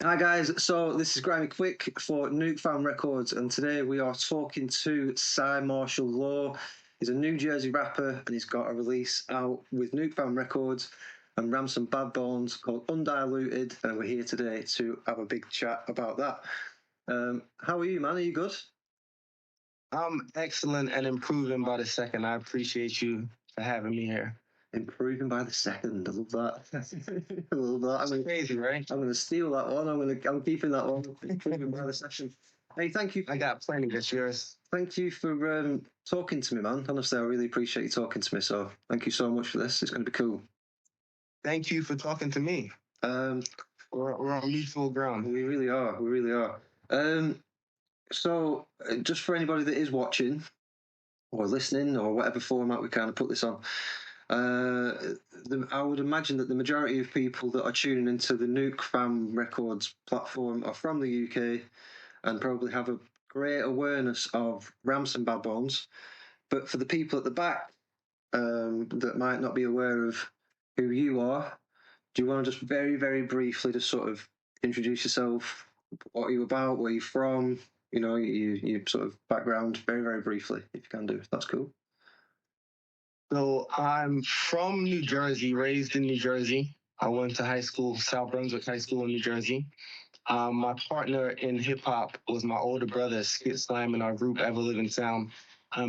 Hi guys, so this is Grimy Quick for Nukefam Records, and today we are talking to Cymarshall Law. He's a New Jersey rapper, and he's got a release out with Nukefam Records and Ramson Badbonez called Undiluted, and we're here today to have a big chat about that. How are you, man? Are you good? I'm excellent and improving by the second. I appreciate you for having me here. Improving by the second. I love that. I love that. It's crazy, right? I'm gonna steal that one. I'm keeping that one. Improving by the second. Hey, thank you. I got plenty. That's yours. Thank you for talking to me, man. Honestly, I really appreciate you talking to me. So thank you so much for this. It's going to be cool. Thank you for talking to me. We're on mutual ground. We really are. We really are. So just for anybody that is watching or listening or whatever format we kind of put this on, I would imagine that the majority of people that are tuning into the Nukefam Records platform are from the UK and probably have a great awareness of Ramson Badbonez. But for the people at the back that might not be aware of who you are, do you want to just very, very briefly just sort of introduce yourself, what are you about, where you're from, your sort of background, very, very briefly, if you can do. That's cool. So I'm from New Jersey, raised in New Jersey. I went to high school, South Brunswick High School in New Jersey. My partner in hip hop was my older brother, Skit Slime, in our group Ever Living Sound.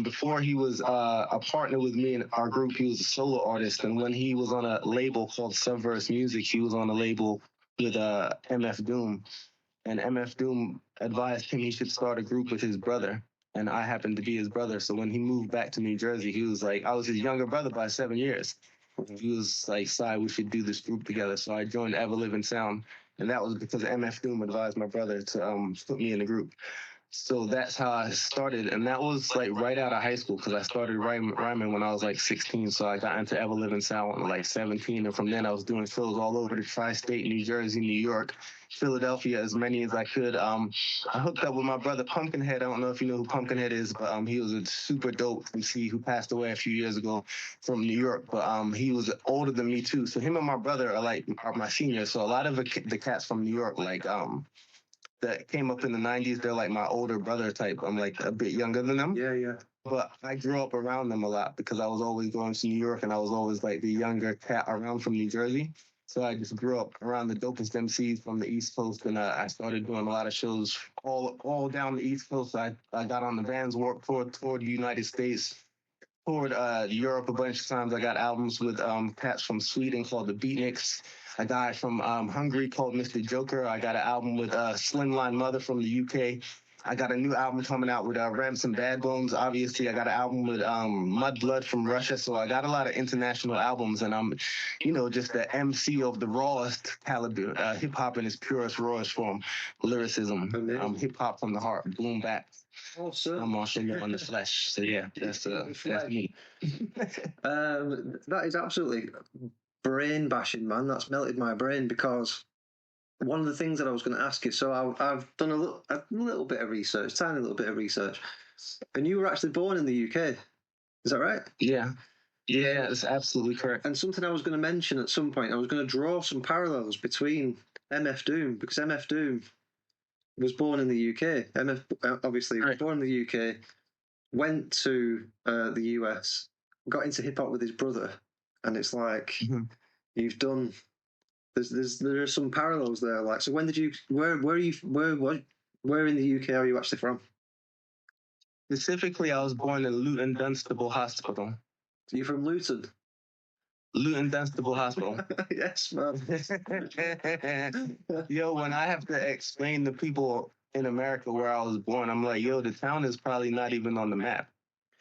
Before he was a partner with me in our group, he was a solo artist. And when he was on a label called Subverse Music, he was on a label with MF Doom. And MF Doom advised him he should start a group with his brother. And I happened to be his brother. So when he moved back to New Jersey, he was like, I was his younger brother by 7 years. He was like, "Cy, we should do this group together." So I joined Ever Living Sound. And that was because MF Doom advised my brother to put me in the group. So that's how I started. And that was like right out of high school because I started rhyming when I was like 16. So I got into Ever Living Sound when like 17. And from then I was doing shows all over the tri-state, New Jersey, New York, Philadelphia, as many as I could. I hooked up with my brother Pumpkinhead. I don't know if you know who Pumpkinhead is, but he was a super dope MC who passed away a few years ago from New York. But he was older than me too. So him and my brother are my seniors. So a lot of the cats from New York, like that came up in the 90s, they're like my older brother type. I'm like a bit younger than them. Yeah. But I grew up around them a lot because I was always going to New York and I was always like the younger cat around from New Jersey. So I just grew up around the dopest MCs from the East Coast, and I started doing a lot of shows all down the East Coast. I got on the Vans Warped Tour, toured the United States, toured Europe a bunch of times. I got albums with cats from Sweden called the Beatniks. A guy from Hungary called Mr. Joker. I got an album with Slimline Mother from the UK. I got a new album coming out with Ramson Badbonez. Obviously, I got an album with Mudblood from Russia. So I got a lot of international albums, and I'm, just the MC of the rawest caliber, hip hop in its purest, rawest form, lyricism, hip hop from the heart, boom bap. Awesome. I'm also on the flesh. So yeah, that's me. That is absolutely brain bashing, man. That's melted my brain because one of the things that I was going to ask you. So I've done a little bit of research, tiny little bit of research, and you were actually born in the UK. Is that right? Yeah, that's absolutely correct. And something I was going to mention at some point, I was going to draw some parallels between MF Doom, because MF Doom was born in the UK. MF obviously was born in the UK, went to the US, got into hip hop with his brother, and it's like you've done. There are some parallels there. Like, so when did you? Where are you? Where in the UK are you actually from? Specifically, I was born in Luton Dunstable Hospital. So you're from Luton? Luton Dunstable Hospital. Yes, man. Yo, when I have to explain to people in America where I was born, I'm like, yo, the town is probably not even on the map.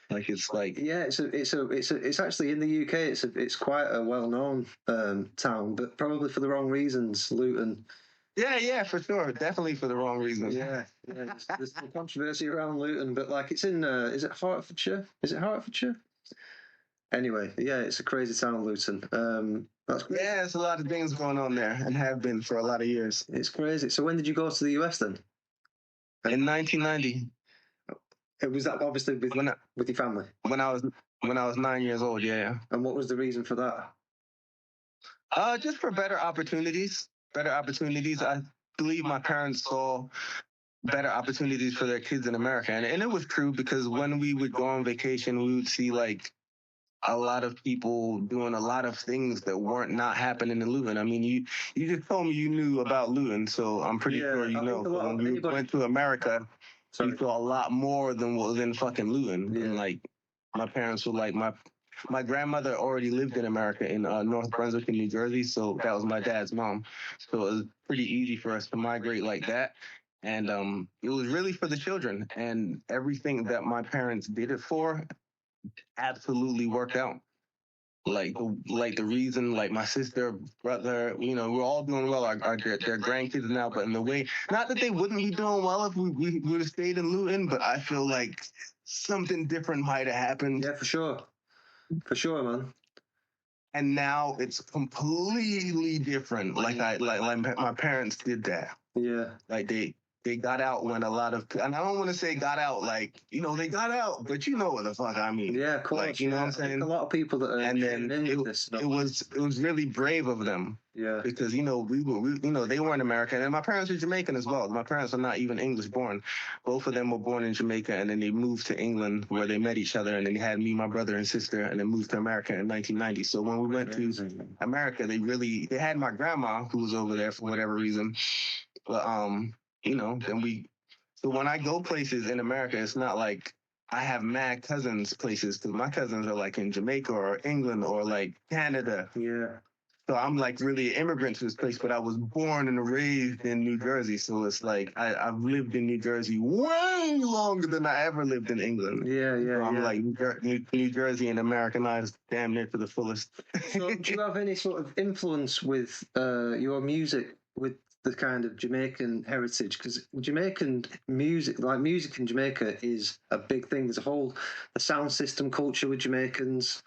Like it's like it's actually in the UK. It's quite a well-known town, but probably for the wrong reasons. Luton. Yeah, for sure, definitely for the wrong reasons. Yeah. There's some controversy around Luton, but like it's in is it Hertfordshire? Is it Hertfordshire? Anyway, yeah, it's a crazy town, Luton. That's crazy. Yeah, there's a lot of things going on there, and have been for a lot of years. It's crazy. So when did you go to the US then? In 1990. Was that obviously with your family? When I was 9 years old, yeah. And what was the reason for that? Just for better opportunities. I believe my parents saw better opportunities for their kids in America. And it was true because when we would go on vacation, we would see like a lot of people doing a lot of things that weren't not happening in Luton. I mean, you just told me you knew about Luton, so I'm pretty sure you know. So when we went to America, you saw a lot more than what was in fucking Luton. Yeah. And like, my parents were like, my grandmother already lived in America in North Brunswick in New Jersey, so that was my dad's mom. So it was pretty easy for us to migrate like that. And it was really for the children, and everything that my parents did it for absolutely worked out. Like the reason, like my sister, brother, you know, we're all doing well. Their grandkids now, but in the way, not that they wouldn't be doing well if we would have stayed in Luton, but I feel like something different might have happened. Yeah, for sure, man. And now it's completely different. Like my parents did that. Yeah. Like they got out when a lot of, and I don't want to say got out like, you know, they got out, but you know what the fuck I mean. Yeah, of course. Like, you know what I'm saying? A lot of people that are, and then it was really brave of them. Yeah. Because, you know, we you know, they weren't American, and my parents were Jamaican as well. My parents are not even English born. Both of them were born in Jamaica, and then they moved to England where they met each other, and then they had me, my brother and sister, and then moved to America in 1990. So when we went to America, they had my grandma who was over there for whatever reason. But you know, so when I go places in America, it's not like I have mad cousins places, because my cousins are like in Jamaica or England or like Canada. Yeah. So I'm like really an immigrant to this place, but I was born and raised in New Jersey. So it's like I've lived in New Jersey way longer than I ever lived in England. Yeah. So I'm like New Jersey and Americanized damn near to the fullest. So do you have any sort of influence with your music with the kind of Jamaican heritage? Because Jamaican music, like music in Jamaica, is a big thing. There's a whole the sound system culture with Jamaicans.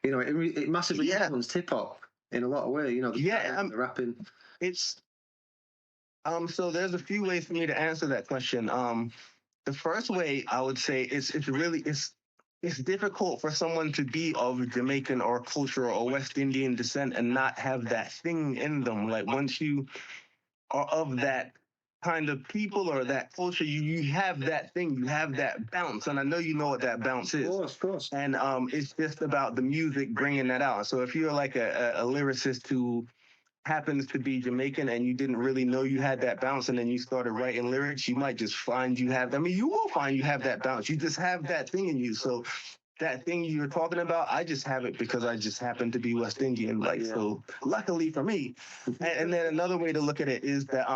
You know, it massively influenced hip hop in a lot of ways. You know, the rapping. It's so there's a few ways for me to answer that question. The first way I would say it's difficult for someone to be of Jamaican or cultural or West Indian descent and not have that thing in them. Like once you are of that kind of people or that culture, you have that thing, you have that bounce, and I know you know what that bounce is. Of course. And it's just about the music bringing that out. So if you're like a lyricist who happens to be Jamaican and you didn't really know you had that bounce, and then you started writing lyrics, you might just find you have, I mean, you will find you have that bounce. You just have that thing in you. So that thing you're talking about, I just have it because I just happen to be West Indian. Like, so luckily for me. And then another way to look at it is that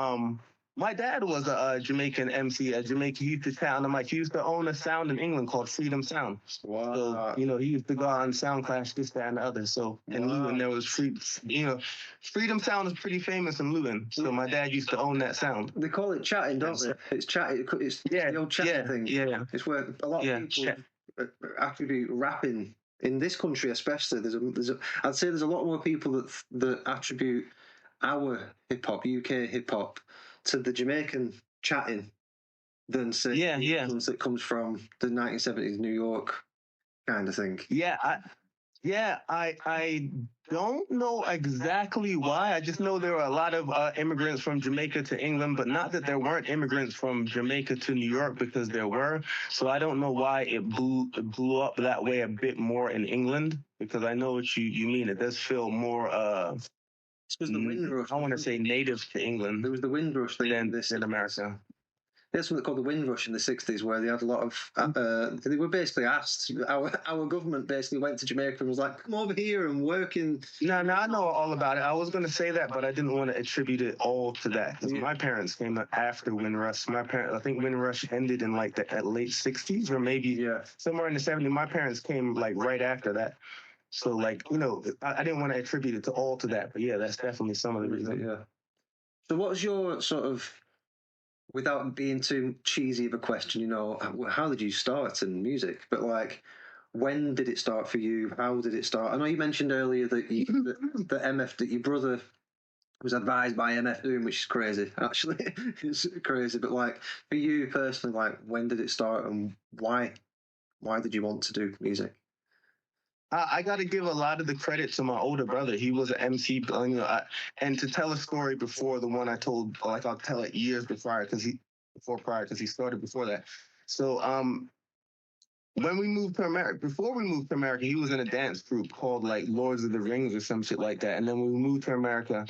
my dad was a Jamaican MC at Jamaica. He used to sound on He used to own a sound in England called Freedom Sound. Wow. So, you know, he used to go on Sound Clash, this, that, and the other. So in Luton, there was Freedom Sound is pretty famous in Luton. So my dad used to own that sound. They call it chatting, don't they? It's chatting. It's the old chatting thing. Yeah. It's where a lot of people attribute rapping in this country, especially. I'd say there's a lot more people that attribute our hip hop, UK hip hop, to the Jamaican chatting than say the influence that comes from the 1970s New York kind of thing. I don't know exactly why. I just know there were a lot of immigrants from Jamaica to England, but not that there weren't immigrants from Jamaica to New York, because there were. So I don't know why it blew up that way a bit more in England, because I know what you mean. It does feel more This was the Windrush. I want to say native to England. There was the Windrush thing in America. There's something called the Windrush in the 60s, where they had a lot of they were basically asked, our government basically went to Jamaica and was like, come over here and work in. No, I know all about it. I was going to say that, but I didn't want to attribute it all to that, because my parents came after Windrush. I think Windrush ended in like the late 60s or maybe somewhere in the 70s. My parents came like right after that. So like, you know, I didn't want to attribute it all to that, but yeah, that's definitely some of the reason. Yeah. So what was your sort of, without being too cheesy of a question, you know, how did you start in music? But like, when did it start for you? How did it start? I know you mentioned earlier that the MF, that your brother was advised by MF doing, which is crazy, actually. It's crazy. But like, for you personally, like, when did it start and why did you want to do music? I got to give a lot of the credit to my older brother. He was an MC, and to tell a story before the one I told, like I'll tell it years before because he started before that. So when we moved to America, before we moved to America, he was in a dance group called like Lords of the Rings or some shit like that. And then when we moved to America,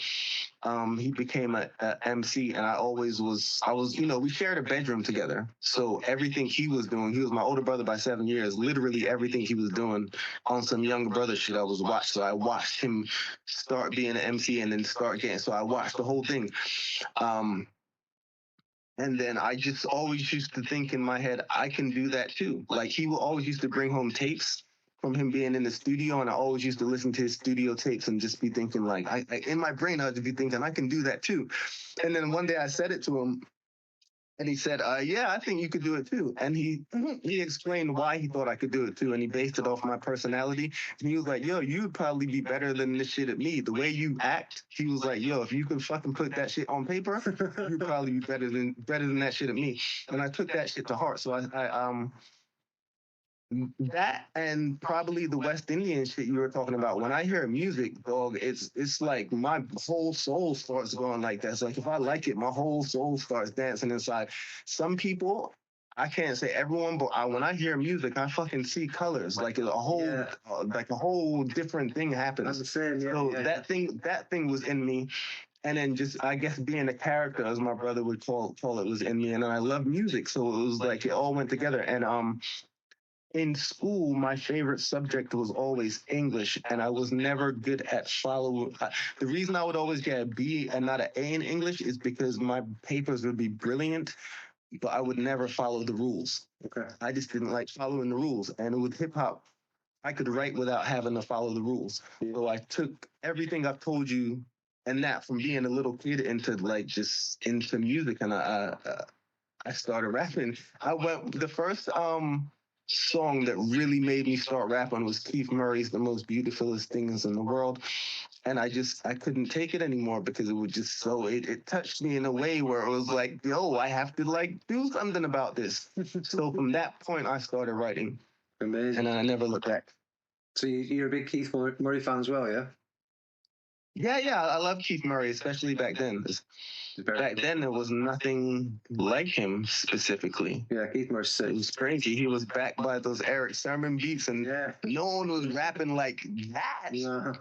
he became a MC, and I was, we shared a bedroom together. So everything he was doing, he was my older brother by 7 years. Literally everything he was doing on some younger brother shit, I was watched. So I watched him start being an MC and then start getting. So I watched the whole thing. And then I just always used to think in my head, I can do that too. Like he will always used to bring home tapes from him being in the studio, and I always used to listen to his studio tapes and just be thinking like, I in my brain I'd be thinking I can do that too. And then one day I said it to him, and he said, "Yeah, I think you could do it too." And he explained why he thought I could do it too, and he based it off my personality. And he was like, "Yo, you'd probably be better than this shit at me. The way you act." He was like, "Yo, if you could fucking put that shit on paper, you'd probably be better than that shit at me." And I took that shit to heart. So I that and probably the West Indian shit you were talking about. When I hear music, dog, it's like my whole soul starts going like that. It's like if I like it, my whole soul starts dancing inside. Some people, I can't say everyone, but when I hear music, I fucking see colors. Like like a whole different thing happens. I'm the same, yeah. So yeah, that thing was in me. And then just I guess being a character, as my brother would call it, was in me. And I love music, so it was like it all went together. And in school, my favorite subject was always English, and I was never good at following. The reason I would always get a B and not an A in English is because my papers would be brilliant, but I would never follow the rules. Okay. I just didn't like following the rules. And with hip hop, I could write without having to follow the rules. So I took everything I've told you and that from being a little kid into like just into music, and I started rapping. I went the first song that really made me start rapping was Keith Murray's "The Most Beautifulest Things in the World," and I couldn't take it anymore because it was just so it touched me in a way where it was like, yo, I have to like do something about this. So from that point, I started writing, Amazing. and I never looked back. So you're a big Keith Murray fan as well, yeah? Yeah, I love Keith Murray, especially back then. Back then, there was nothing like him specifically. Yeah, Keith Murray's sick. It was crazy. He was backed by those Eric Sermon beats, and no one was rapping like that. No.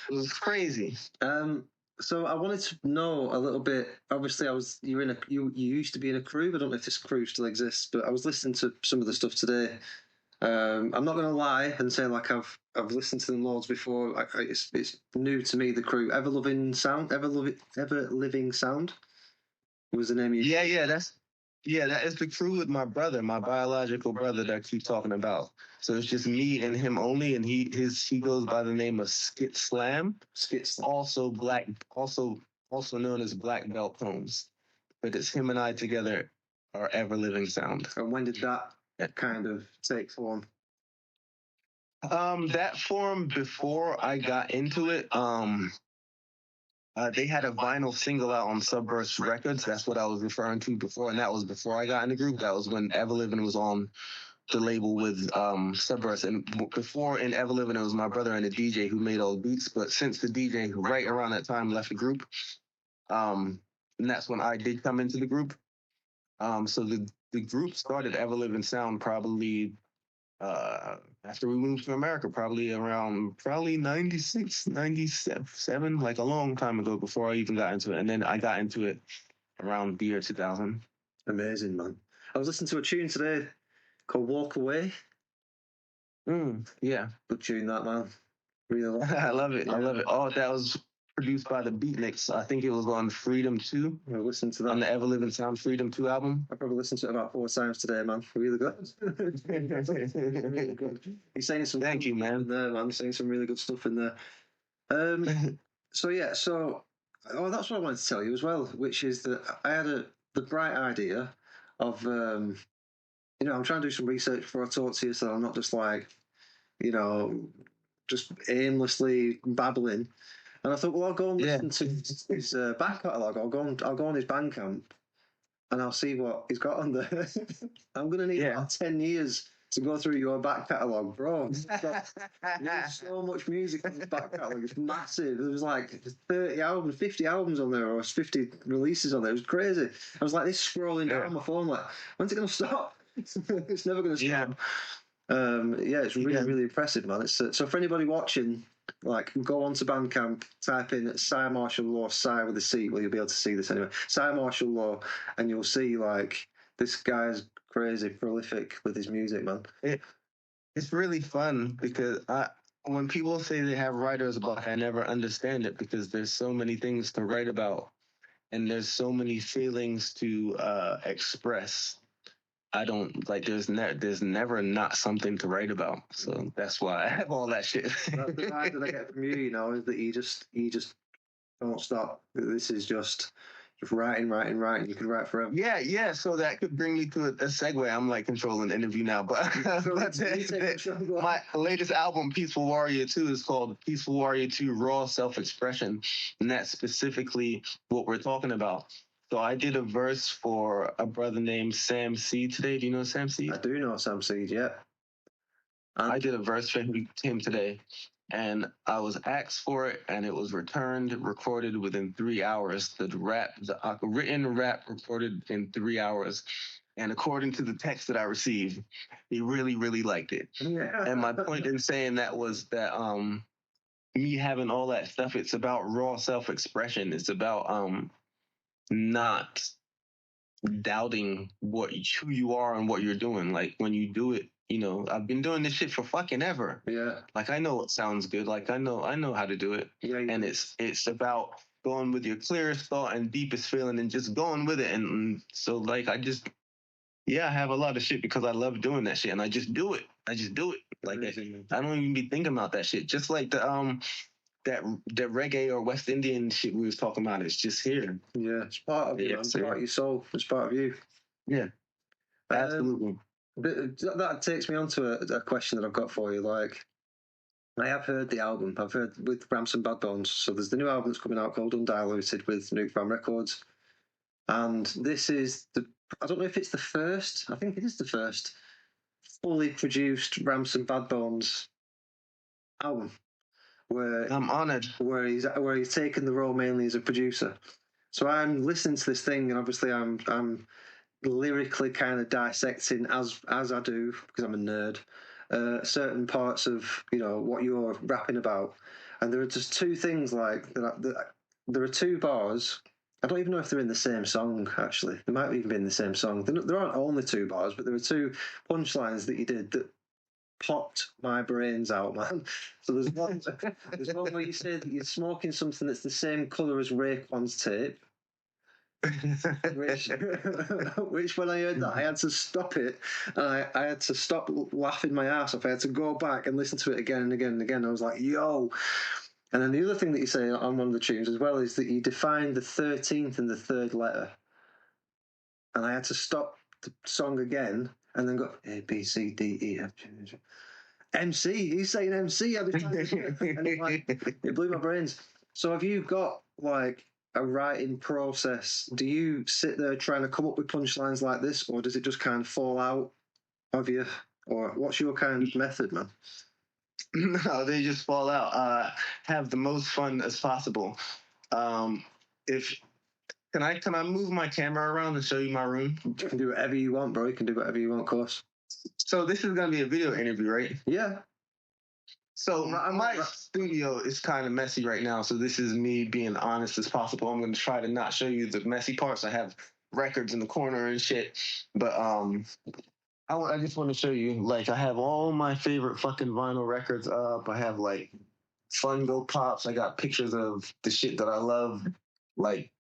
It was crazy. So I wanted to know a little bit. Obviously, you used to be in a crew. I don't know if this crew still exists, but I was listening to some of the stuff today. I'm not going to lie and say like I've listened to them loads before. It's new to me. The crew, Ever Living Sound was the name. That is the crew with my brother, my biological brother that I keep talking about. So it's just me and him only, and he goes by the name of Skit Slam. Also known as Black Belt Combs. But it's him and I together, our Ever Living Sound. And when did that kind of take form? That formed before I got into it. They had a vinyl single out on Subverse Records. That's what I was referring to before, and that was before I got in the group. That was when Ever Living was on the label with Subverse. And before in Ever Living, it was my brother and the DJ who made all the beats. But since the DJ right around that time left the group, and that's when I did come into the group. So the group started Ever Living Sound probably after we moved to America, probably around 96, 97, like a long time ago before I even got into it. And then I got into it around the year 2000. Amazing, man. I was listening to a tune today called Walk Away. Yeah. Good tune, that, man. Really I love it. I love it. Oh, that was produced by the Beatniks. I think it was on Freedom 2. I listened to that. On the Ever Living Sound Freedom 2 album. I probably listened to it about 4 times today, man. Really good. Really good. He's saying some. Thank you, man. There, man. He's saying some really good stuff in there. That's what I wanted to tell you as well, which is that I had the bright idea of, I'm trying to do some research before I talk to you, so I'm not just like, just aimlessly babbling. And I thought, well, I'll go and listen to his back catalogue. I'll go on his Bandcamp, and I'll see what he's got on there. I'm going to need about 10 years to go through your back catalogue, bro. There's so much music in the back catalogue. It's massive. There was like 30 albums, 50 albums on there, or 50 releases on there. It was crazy. I was like this scrolling down my phone, like, when's it going to stop? It's never going to stop. It's really impressive, man. It's so for anybody watching, like, go on to Bandcamp, type in Cymarshall Law, Cy with a C. Well, you'll be able to see this anyway. Cymarshall Law, and you'll see like this guy's crazy prolific with his music, man. It's really fun because when people say they have writer's block, I never understand it because there's so many things to write about, and there's so many feelings to express. I don't like. There's never not something to write about. So that's why I have all that shit. That's the vibe that I get from you, is that you just don't stop. This is just writing. You can write forever. Yeah. So that could bring me to a segue. I'm like controlling the interview now, but my latest album, Peaceful Warrior 2, is called Peaceful Warrior 2 Raw Self-Expression, and that's specifically what we're talking about. So I did a verse for a brother named Sam Seed today. Do you know Sam Seed? I do know Sam Seed, yeah. I did a verse for him today, and I was asked for it, and it was recorded within 3 hours. The written rap recorded in 3 hours. And according to the text that I received, he really, really liked it. Yeah. And my point in saying that was that me having all that stuff, it's about raw self-expression. It's about not doubting who you are and what you're doing. Like when you do it, I've been doing this shit for fucking ever. Yeah. Like I know it sounds good. Like I know how to do it. Yeah. And it's about going with your clearest thought and deepest feeling and just going with it. And so like I have a lot of shit because I love doing that shit and I just do it. Like I don't even be thinking about that shit. Just like the that reggae or West Indian shit we was talking about, it's just here. Yeah, it's part of you, man. It's part of your soul. It's part of you. Yeah, absolutely. That takes me on to a question that I've got for you. Like, I have heard the album. I've heard with Ramson Badbonez. So there's the new album that's coming out called Undiluted with Nuke Fam Records. And this is I don't know if it's the first, I think it is the first fully produced Ramson Badbonez album. Where I'm honored. Where he's taken the role mainly as a producer. So I'm listening to this thing, and obviously I'm lyrically kind of dissecting as I do because I'm a nerd. Certain parts of what you're rapping about, and there are just two things like that. There are two bars. I don't even know if they're in the same song. Actually, they might even be in the same song. There aren't only two bars, but there are two punchlines that you did that popped my brains out, man. So there's one where you say that you're smoking something that's the same colour as Raekwon's tape. which when I heard that, I had to stop it. And I had to stop laughing my ass off. I had to go back and listen to it again and again and again. I was like, yo. And then the other thing that you say on one of the tunes as well is that you define the 13th and the third letter. And I had to stop the song again and then go A, B, C, D, E, F, G, MC. He's saying MC every time. And it blew my brains. So have you got like a writing process? Do you sit there trying to come up with punchlines like this, or does it just kind of fall out of you? Or what's your kind of method, man? No, they just fall out. Have the most fun as possible. Can I move my camera around and show you my room? You can do whatever you want, bro. You can do whatever you want, of course. So this is gonna be a video interview, right? Yeah. So my studio is kind of messy right now, so this is me being honest as possible. I'm gonna try to not show you the messy parts. I have records in the corner and shit, but I just want to show you, like, I have all my favorite fucking vinyl records up. I have like Funko Pops. I got pictures of the shit that I love, like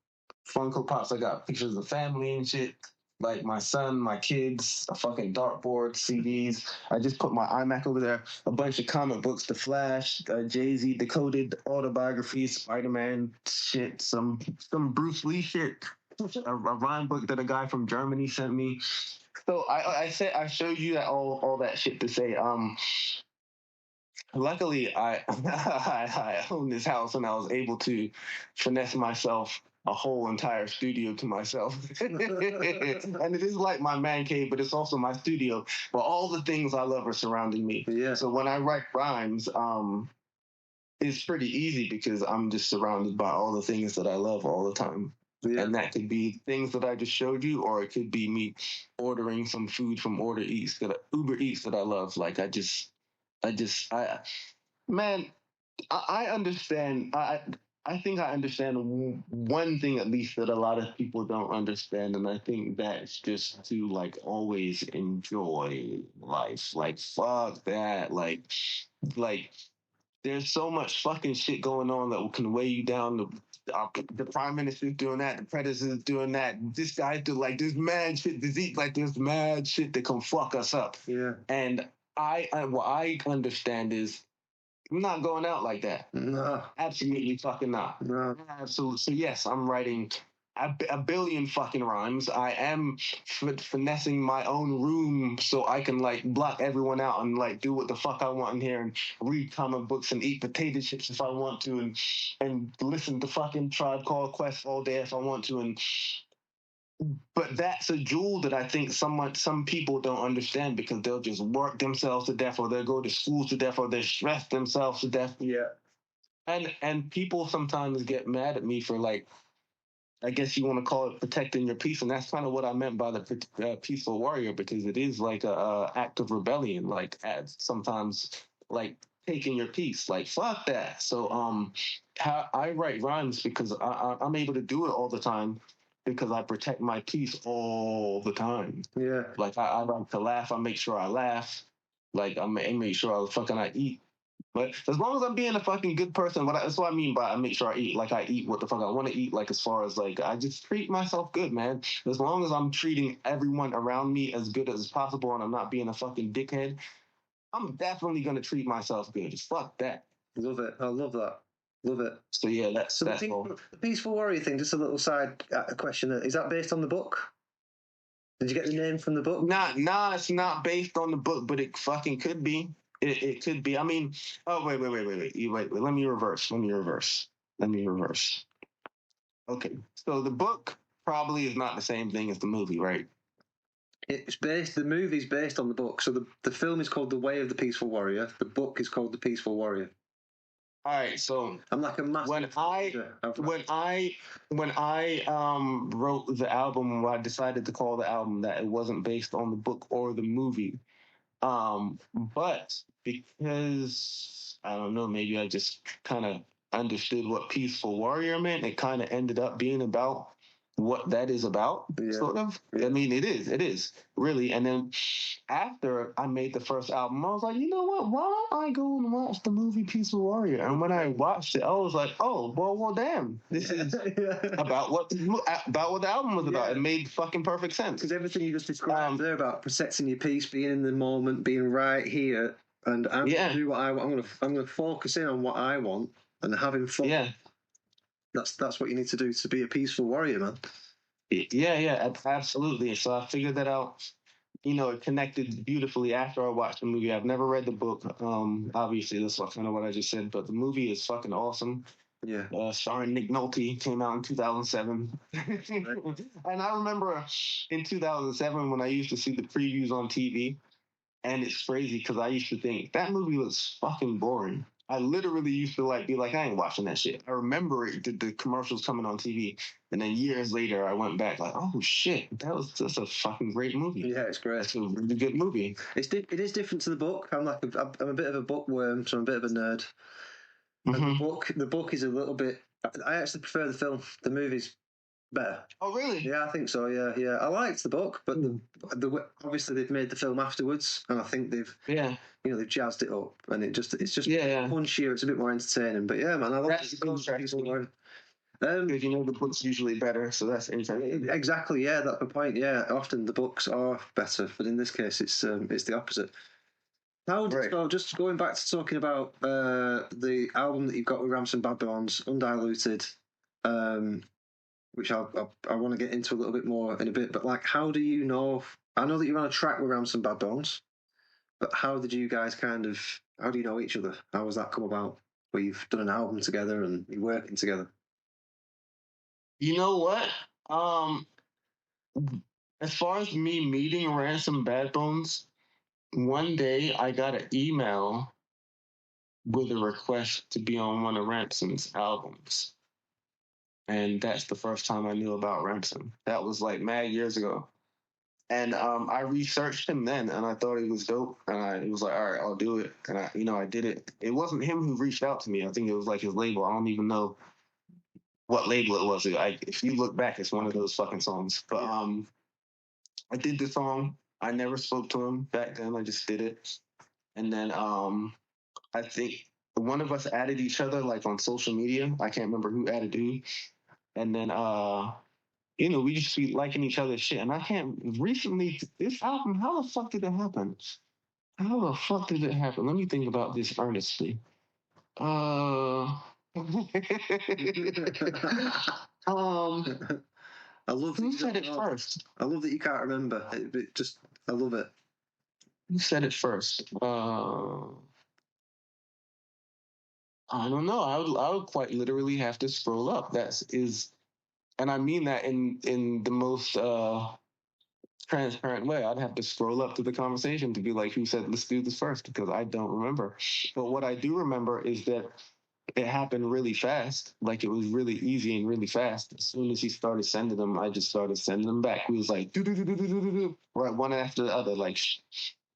Funko Pops. I got pictures of family and shit. Like my son, my kids, a fucking dartboard, CDs. I just put my iMac over there. A bunch of comic books, The Flash, Jay-Z, Decoded, autobiographies, Spider-Man shit, some Bruce Lee shit, a rhyme book that a guy from Germany sent me. So I showed you that all that shit to say. Luckily, I own this house and I was able to finesse myself a whole entire studio to myself. And it is like my man cave, but it's also my studio. But all the things I love are surrounding me. Yeah. So when I write rhymes, it's pretty easy because I'm just surrounded by all the things that I love all the time. Yeah. And that could be things that I just showed you, or it could be me ordering some food from Uber Eats that I love. Like man, I understand. I think I understand one thing at least that a lot of people don't understand, and I think that's just to like always enjoy life. Like fuck that. Like there's so much fucking shit going on that can weigh you down. The prime minister's doing that. The president's doing that. This guy's doing like there's mad shit. There's mad shit that can fuck us up. Yeah. And what I understand is I'm not going out like that. No. Absolutely fucking not. No. Absolutely. So yes, I'm writing a billion fucking rhymes. I am finessing my own room so I can like block everyone out and like do what the fuck I want in here and read comic books and eat potato chips if I want to and listen to fucking Tribe Called Quest all day if I want to. But that's a jewel that I think some people don't understand because they'll just work themselves to death, or they'll go to school to death, or they stress themselves to death. Yeah. And people sometimes get mad at me for like, I guess you want to call it protecting your peace, and that's kind of what I meant by the peaceful warrior, because it is like a act of rebellion, like sometimes like taking your peace, like fuck that. So how I write rhymes because I'm able to do it all the time because I protect my peace all the time. Yeah. Like I like to laugh, I make sure I laugh. Like I make sure I eat. But as long as I'm being a fucking good person, that's what I mean by I make sure I eat. Like I eat what the fuck I want to eat. Like as far as like I just treat myself good, man. As long as I'm treating everyone around me as good as possible, and I'm not being a fucking dickhead, I'm definitely gonna treat myself good. Fuck that. Love it. I love that. Love it. So yeah, that's all. The peaceful warrior thing. Just a little side question. Is that based on the book? Did you get the name from the book? Nah, it's not based on the book, but it fucking could be. It could be. I mean, oh wait. Let me reverse. Okay, so the book probably is not the same thing as the movie, right? The movie's based on the book. So the film is called The Way of the Peaceful Warrior. The book is called The Peaceful Warrior. All right, so I'm like a massive when I wrote the album, I decided to call the album that it wasn't based on the book or the movie. But because I don't know, maybe I just kind of understood what peaceful warrior meant. It kind of ended up being about what that is about, sort of. I mean, it is really. And then after I made the first album, I was like, you know what? Why don't I go and watch the movie Peaceful Warrior? And when I watched it, I was like, oh, well, damn, this is about what the album was about. It made fucking perfect sense. Because everything you just described there about protecting your peace, being in the moment, being right here, and I'm gonna do what I want. I'm gonna focus in on what I want and having fun. Yeah. That's what you need to do to be a peaceful warrior, man. Yeah, absolutely. So I figured that out. You know, it connected beautifully after I watched the movie. I've never read the book. Obviously, that's kind of what I just said, but the movie is fucking awesome. Yeah. Starring Nick Nolte, came out in 2007. And I remember in 2007 when I used to see the previews on TV, and it's crazy because I used to think that movie was fucking boring. I literally used to be like, I ain't watching that shit. I remember the commercials coming on TV, and then years later, I went back like, oh shit, that's a fucking great movie. Yeah, it's great. It's a really good movie. It is different to the book. I'm a bit of a bookworm, so I'm a bit of a nerd. Mm-hmm. And the book is a little bit. I actually prefer the film. The movie's better. Oh really? Yeah, I think so. Yeah. I liked the book, but obviously they've made the film afterwards, and I think they've jazzed it up, and it's just punchier. It's a bit more entertaining. But yeah, man, I love it. Because the book's usually better, so that's interesting. Exactly. Yeah, that's the point. Yeah, often the books are better, but in this case, it's the opposite. So just going back to talking about the album that you've got with Ramson Badbonez, Undiluted, which I want to get into a little bit more in a bit, but like, how do you know? I know that you're on a track with Ramson Badbonez, but how did you guys how do you know each other? How has that come about? Where you've done an album together and you're working together? You know what? As far as me meeting Ransom Badbonez, one day I got an email with a request to be on one of Ransom's albums. And that's the first time I knew about Ramson. That was like mad years ago. And I researched him then, and I thought he was dope. And I was like, all right, I'll do it. And I did it. It wasn't him who reached out to me. I think it was like his label. I don't even know what label it was. If you look back, it's one of those fucking songs. But I did the song. I never spoke to him back then. I just did it. And then I think one of us added each other like on social media. I can't remember who added who. And then we just be liking each other's shit. And I can't recently this album, how the fuck did it happen? How the fuck did it happen? Let me think about this earnestly. I love who said it first? I love that you can't remember. I love it. Who said it first? I don't know. I would quite literally have to scroll up. And I mean that in the most transparent way. I'd have to scroll up to the conversation to be like, who said let's do this first? Because I don't remember. But what I do remember is that it happened really fast. Like it was really easy and really fast. As soon as he started sending them, I just started sending them back. We was like right one after the other, like,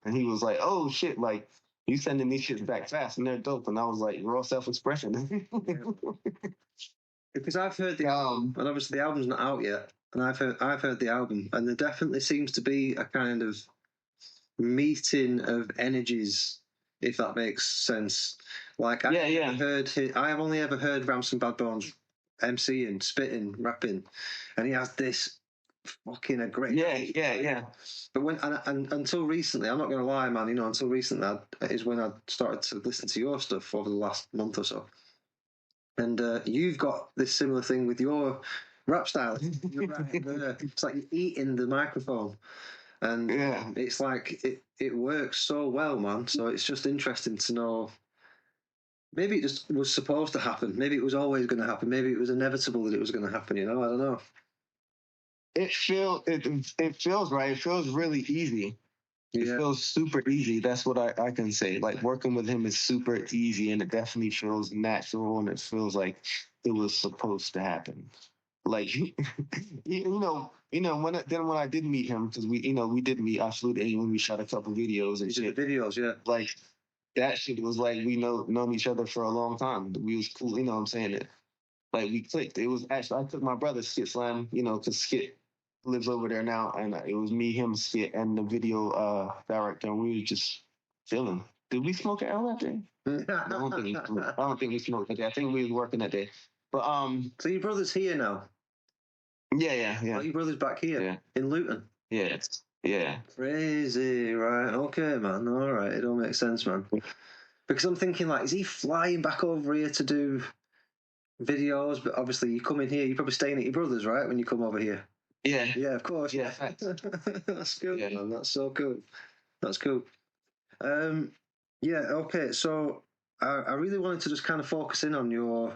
and he was like, oh shit, like you sending these shits back fast and they're dope. And I was like, raw self-expression. Because I've heard the album, and obviously the album's not out yet. And I've heard the album, and there definitely seems to be a kind of meeting of energies, if that makes sense. Like I have only ever heard Ramson Badbonez MCing, spitting, rapping, and he has this fucking a great yeah. But when and until recently, I'm not going to lie, man. Until recently is when I started to listen to your stuff over the last month or so. And you've got this similar thing with your rap style. You're right there. It's like you're eating the microphone. And it's like it works so well, man. So it's just interesting to know. Maybe it just was supposed to happen. Maybe it was always going to happen. Maybe it was inevitable that it was going to happen. I don't know. It feels right. It feels really easy. It feels super easy. That's what I can say. Like working with him is super easy, and it definitely feels natural, and it feels like it was supposed to happen. Like when I did meet him, because we did meet. I flew to England. We shot a couple videos and shit. Videos, yeah. Like that shit was like we known each other for a long time. We was cool. What I'm saying? It like we clicked. It was actually I took my brother Skit Slam. Because Skit lives over there now, and it was me, him, Skit, and the video director, and we were just chilling. Did we smoke at L that day? I don't think we smoked that day. I think we was working that day. But so your brother's here now. Yeah. Oh, your brother's back here in Luton. Yeah. Crazy, right? Okay, man. All right, it all makes sense, man. Because I'm thinking, like, is he flying back over here to do videos? But obviously, you come in here, you're probably staying at your brother's, right? When you come over here. Yeah, of course. Yeah, that's good, man. That's so cool. That's cool. Okay. So I really wanted to just kind of focus in on your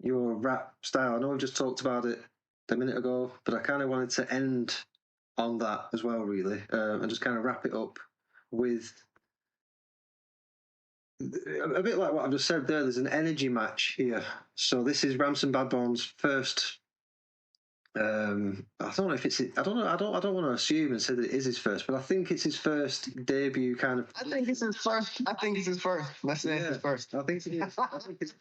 rap style. I know we just talked about it a minute ago, but I kind of wanted to end on that as well, really, and just kind of wrap it up with a bit like what I've just said there. There's an energy match here. So this is Ramson Badbonez's first. I don't know if it's. I don't know. I don't want to assume and say that it is his first, but I think it's his first debut kind of. I think it's his first. Let's say it's his first. I think it is. I think it's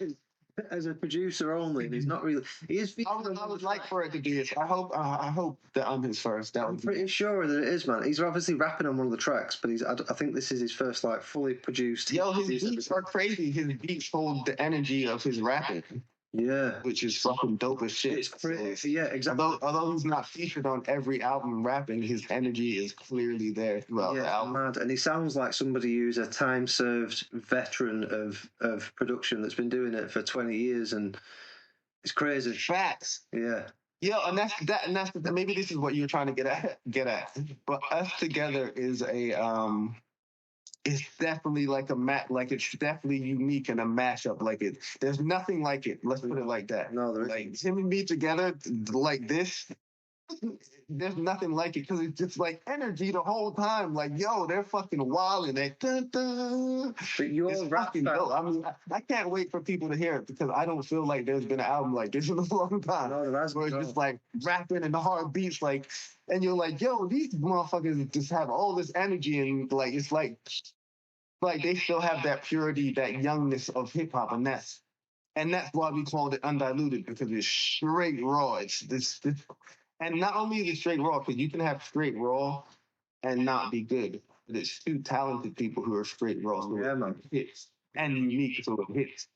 as a producer only, and he's not really. He is. I would like for it to be his. I hope that I'm his first. I'm pretty sure that it is, man. He's obviously rapping on one of the tracks, but I think this is his first fully produced. Yo, his beats are crazy. His beats hold the energy of his rapping. Yeah, which is fucking dope as shit. It's crazy. Yeah, exactly. Although he's not featured on every album rapping, his energy is clearly there throughout the album. Mad. And he sounds like somebody who's a time-served veteran of production that's been doing it for 20 years, and it's crazy. Facts. Yeah. Yeah, and that's maybe this is what you're trying to get at. But Us Together is it's definitely like like it's definitely unique and a mashup. Like there's nothing like it. Let's put it like that. No, there Like isn't. him and me together like this. There's nothing like it because it's just like energy the whole time. Like, yo, they're fucking wild and they dun, dun. But your It's rap fucking dope. I mean, I can't wait for people to hear it because I don't feel like there's been an album like this in a long time. No, there hasn't. Where it's No. just like rapping and the hard beats, like, and you're like, yo, these motherfuckers just have all this energy and like it's like they still have that purity, that youngness of hip hop, and that's why we called it Undiluted because it's straight raw. It's this and not only is it straight raw, because you can have straight raw and not be good. But it's two talented people who are straight raw. So Yeah, man. hits and unique sort of hits.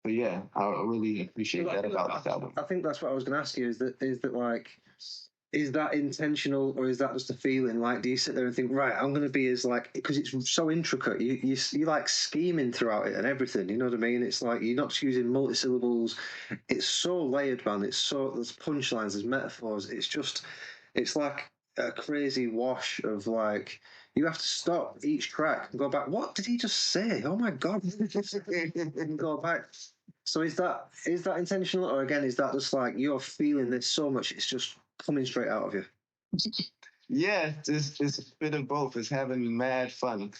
But yeah, I really appreciate that about this album. I think that's what I was going to ask you. Is that like, is that intentional or is that just a feeling? Like, do you sit there and think, right, I'm going to be as like, because it's so intricate. You like scheming throughout it and everything. You know what I mean? It's like you're not just using multi-syllables. It's so layered, man. There's punchlines, there's metaphors. It's like a crazy wash of like. You have to stop each track and go back. What did he just say? Oh my god! And go back. So is that intentional, or again is that just like you're feeling this so much it's just coming straight out of you? Yeah, it's a bit of both. It's having mad fun.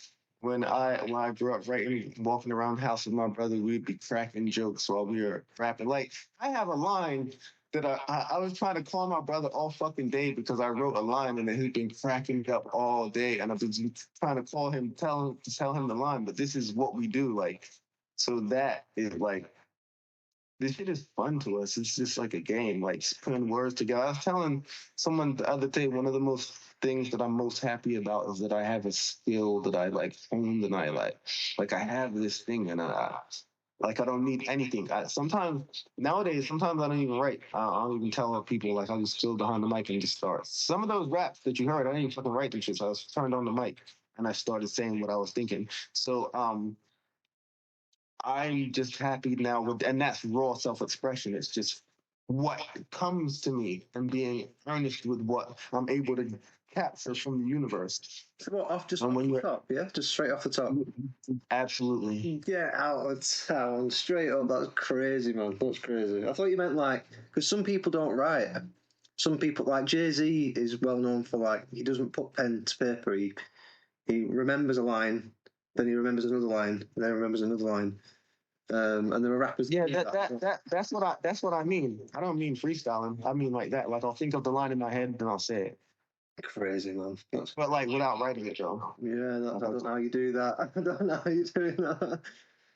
When I grew up writing, walking around the house with my brother, we'd be cracking jokes while we were rapping. Like I have a line that I was trying to call my brother all fucking day because I wrote a line and he'd been cracking up all day, and I've been trying to call him, tell him the line. But this is what we do, like. So that is like this shit is fun to us. It's just like a game, like just putting words together. I was telling someone the other day, one of the most things that I'm most happy about is that I have a skill that I like honed and I like I have this thing and I don't need anything. Sometimes nowadays, sometimes I don't even write. I don't even tell people. Like I just chill behind the mic and just start. Some of those raps that you heard, I didn't even fucking write them shit. So I was turned on the mic and I started saying what I was thinking. So I'm just happy now with, and that's raw self-expression. It's just what comes to me and being earnest with what I'm able to capture from the universe. So what, off just And off when the you're top, yeah, just straight off the top. absolutely, Get out of town, straight up. That's crazy, man. That's crazy. I thought you meant like because some people don't write. Some people like Jay-Z is well known for like he doesn't put pen to paper. He remembers a line, then he remembers another line, and then remembers another line. And there are rappers. yeah. That's what I mean. I don't mean freestyling. I mean like that. Like I'll think of the line in my head, then I'll say it. Crazy, man. But like without writing it, Joe. Yeah, I don't know how you do that. I don't know how you're doing that.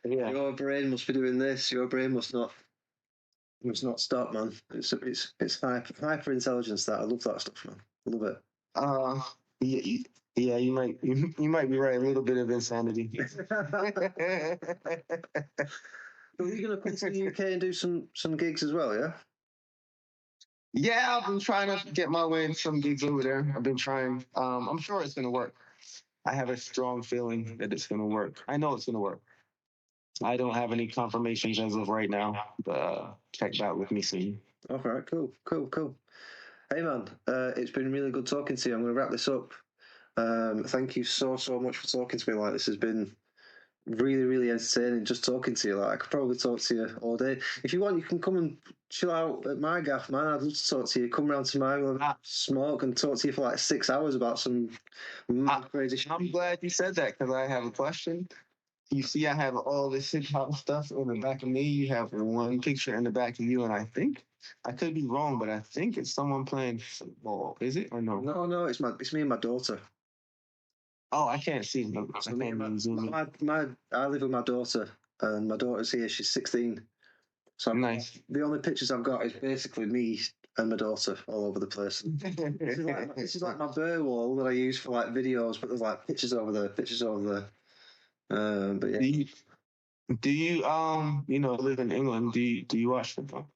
Yeah. Your brain must be doing this. Your brain must not stop, man. It's hyper intelligence. That I love that stuff, man. I love it. Uh, yeah, yeah, you might be right. A little bit of insanity. So are you gonna come to the UK and do some gigs as well? Yeah. Yeah, I've been trying to get my way in some gigs over there. I've been trying. I'm sure it's gonna work. I have a strong feeling that it's gonna work. I know it's gonna work. I don't have any confirmations as of right now, but check back with me soon. All right. Cool. Hey man, it's been really good talking to you. I'm going to wrap this up. Thank you so much for talking to me. Like this has been really entertaining. Just talking to you, like I could probably talk to you all day. If you want, you can come and chill out at my gaff, man. I'd love to talk to you. Come round to my smoke and talk to you for like 6 hours about some mad crazy shit. I'm glad you said that because I have a question. You see, I have all this hip hop stuff in the back of me. You have one picture in the back of you, and I think I could be wrong, but I think it's someone playing football. Is it or no? No, it's me and my daughter. Oh, I can't see. I can't even zoom in. I live with my daughter, and my daughter's here. She's 16. So Nice. The only pictures I've got is basically me and my daughter all over the place. This is like my burr wall that I use for like videos, but there's like pictures over there. But yeah. Do you live in England? Do you watch football?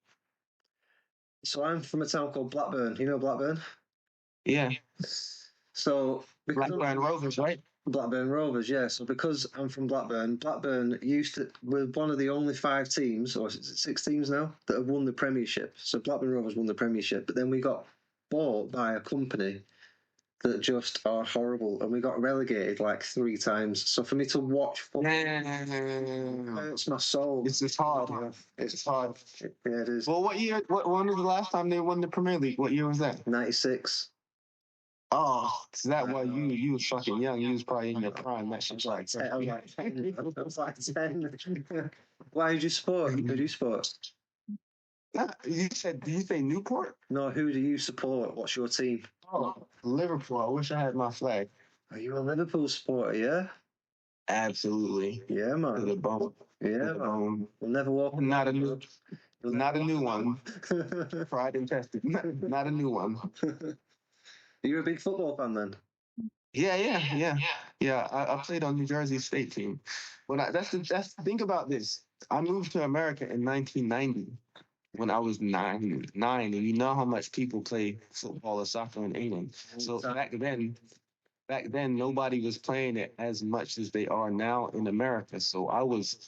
So I'm from a town called Blackburn. You know Blackburn? Yeah. So Blackburn Rovers, right? Blackburn Rovers, yeah. So because I'm from Blackburn, Blackburn we're one of the only 5 teams, or is it 6 teams now, that have won the Premiership. So Blackburn Rovers won the Premiership, but then we got bought by a company that just are horrible, and we got relegated like 3 times. So for me to watch football hurts my soul. It's just hard. Yeah, It's hard. yeah, it is. Well, what year? When was the last time they won the Premier League? What year was that? 96. Oh, so that was you was fucking young. You was probably in your prime. That shit's like 10. I was like 10. Why did you support? Who do you support? You said? Did you say Newport? No, who do you support? What's your team? Oh, Liverpool. I wish I had my flag. Are you a Liverpool supporter? Yeah. Absolutely. Yeah, man. To the bone. Yeah, man. We'll never walk. Not a new one. Tried and tested. Not a new one. You're a big football fan then? Yeah. I played on New Jersey State team. Think about this. I moved to America in 1990 when I was nine, and you know how much people play football or soccer in England. So back then nobody was playing it as much as they are now in America. So I was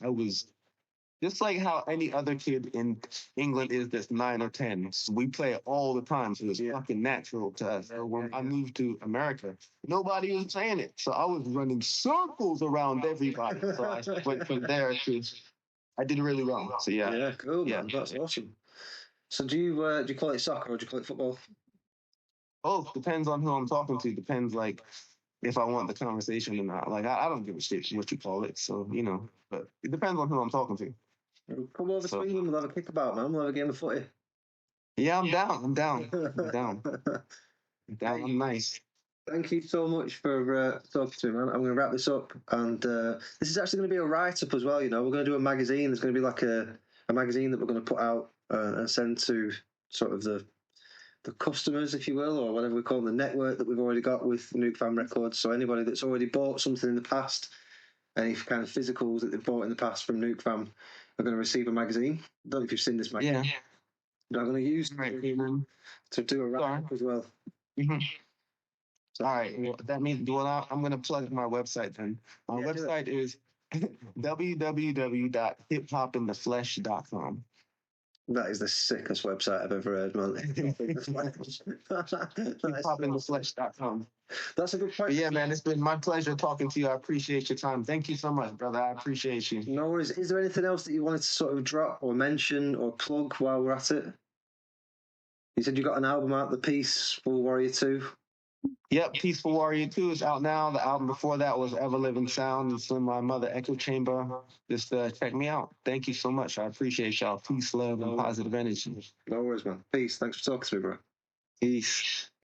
just like how any other kid in England is that's 9 or 10. So we play it all the time. So it's fucking natural to us. So when I moved to America, nobody was playing it. So I was running circles around everybody. So I went from there to, I did really well. So yeah. Yeah, cool, man. That's awesome. So do you call it soccer or do you call it football? Both. Depends on who I'm talking to. Depends like if I want the conversation or not. Like I don't give a shit what you call it. So, but it depends on who I'm talking to. Come over to England, we'll have a kickabout, man. We'll have a game of footy. Yeah, I'm down. I'm nice. Thank you so much for talking to me, man. I'm going to wrap this up. And this is actually going to be a write-up as well, We're going to do a magazine. There's going to be like a magazine that we're going to put out and send to sort of the customers, if you will, or whatever we call them, the network that we've already got with Nuke Fan Records. So anybody that's already bought something in the past, any kind of physicals that they've bought in the past from Nuke Fam are going to receive a magazine. I don't know if you've seen this magazine. Yeah. But I'm going to use it to do a wrap as well. Mm-hmm. All right. Well, that means I'm going to plug my website then. My website is www.hiphopintheflesh.com. That is the sickest website I've ever heard, man. hiphopintheflesh.com. That's a good point. Yeah, man, it's been my pleasure talking to you. I appreciate your time. Thank you so much, brother. I appreciate you. No worries. Is there anything else that you wanted to sort of drop or mention or plug while we're at it? You said you got an album out, The Peaceful Warrior 2. Yep, Peaceful Warrior 2 is out now. The album before that was Ever Living Sound. It's in my mother Echo Chamber. Just check me out. Thank you so much. I appreciate y'all. Peace, love, and positive energy. No worries, man. Peace. Thanks for talking to me, bro. Peace.